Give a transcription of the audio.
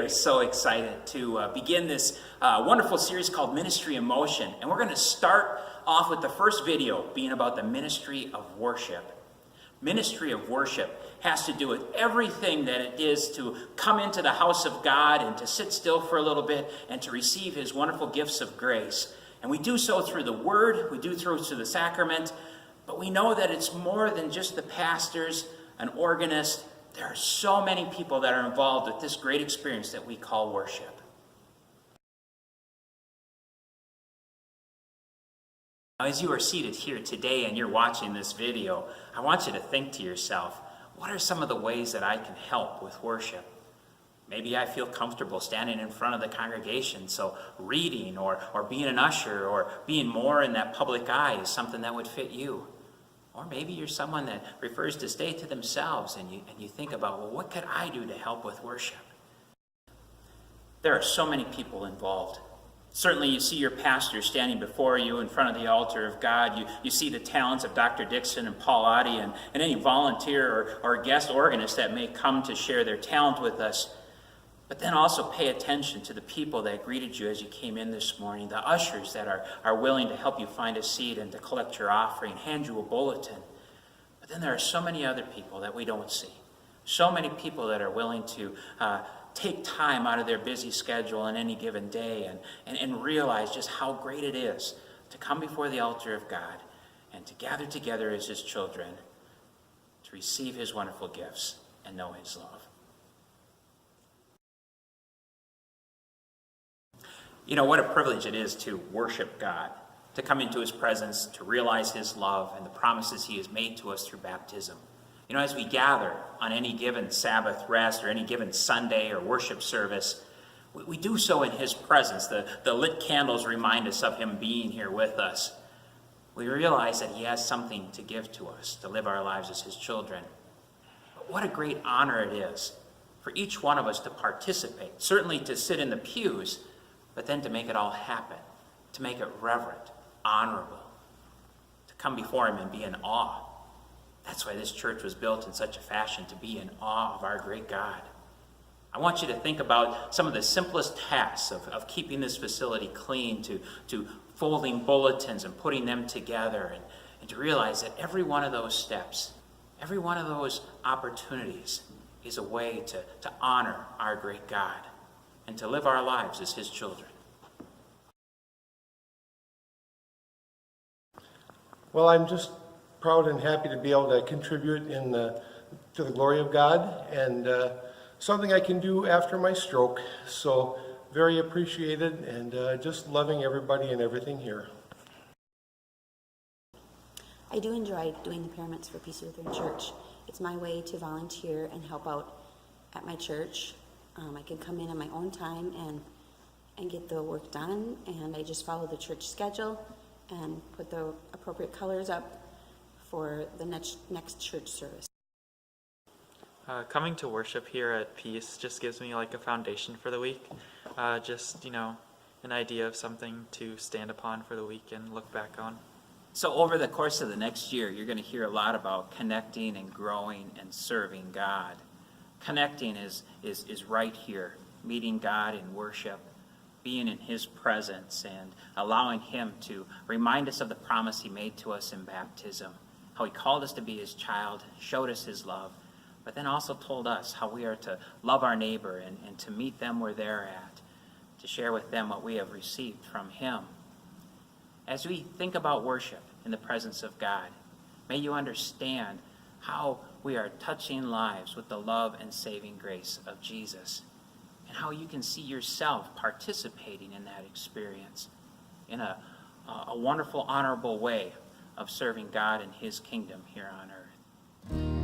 are so excited to begin this wonderful series called Ministry in Motion. And we're going to start off with the first video being about the ministry of worship. Ministry of worship has to do with everything that it is to come into the house of God and to sit still for a little bit and to receive his wonderful gifts of grace. And we do so through the word, we do through the sacrament, but we know that it's more than just the pastors, an organist. There are so many people that are involved with this great experience that we call worship. Now, as you are seated here today and you're watching this video, I want you to think to yourself, what are some of the ways that I can help with worship? Maybe I feel comfortable standing in front of the congregation, so reading or being an usher or being more in that public eye is something that would fit you. Or maybe you're someone that prefers to stay to themselves and you think about, well, what could I do to help with worship? There are so many people involved. Certainly you see your pastor standing before you in front of the altar of God. You see the talents of Dr. Dixon and Paul Oddie and any volunteer or guest organist that may come to share their talent with us. But then also pay attention to the people that greeted you as you came in this morning, the ushers that are willing to help you find a seat and to collect your offering, hand you a bulletin. But then there are so many other people that we don't see. So many people that are willing to take time out of their busy schedule on any given day and realize just how great it is to come before the altar of God and to gather together as his children to receive his wonderful gifts and know his love. You know, what a privilege it is to worship God, to come into his presence, to realize his love and the promises he has made to us through baptism. You know, as we gather on any given Sabbath rest or any given Sunday or worship service, we do so in his presence. The lit candles remind us of him being here with us. We realize that he has something to give to us, to live our lives as his children. But what a great honor it is for each one of us to participate, certainly to sit in the pews, but then to make it all happen, to make it reverent, honorable, to come before him and be in awe. That's why this church was built in such a fashion, to be in awe of our great God. I want you to think about some of the simplest tasks of keeping this facility clean, to folding bulletins and putting them together, and to realize that every one of those steps, every one of those opportunities is a way to honor our great God and to live our lives as his children. Well, I'm just proud and happy to be able to contribute to the glory of God, and something I can do after my stroke. So very appreciated, and just loving everybody and everything here. I do enjoy doing the Paraments for Peace Lutheran Church. It's my way to volunteer and help out at my church. I can come in on my own time and get the work done, and I just follow the church schedule and put the appropriate colors up for the next church service. Coming to worship here at Peace just gives me like a foundation for the week. Just, an idea of something to stand upon for the week and look back on. So over the course of the next year, you're going to hear a lot about connecting and growing and serving God. Connecting is right here, meeting God in worship, being in his presence, and allowing him to remind us of the promise he made to us in baptism, how he called us to be his child, showed us his love, but then also told us how we are to love our neighbor and to meet them where they're at, to share with them what we have received from him. As we think about worship in the presence of God, may you understand how we are touching lives with the love and saving grace of Jesus, and how you can see yourself participating in that experience in a wonderful, honorable way of serving God and his kingdom here on earth.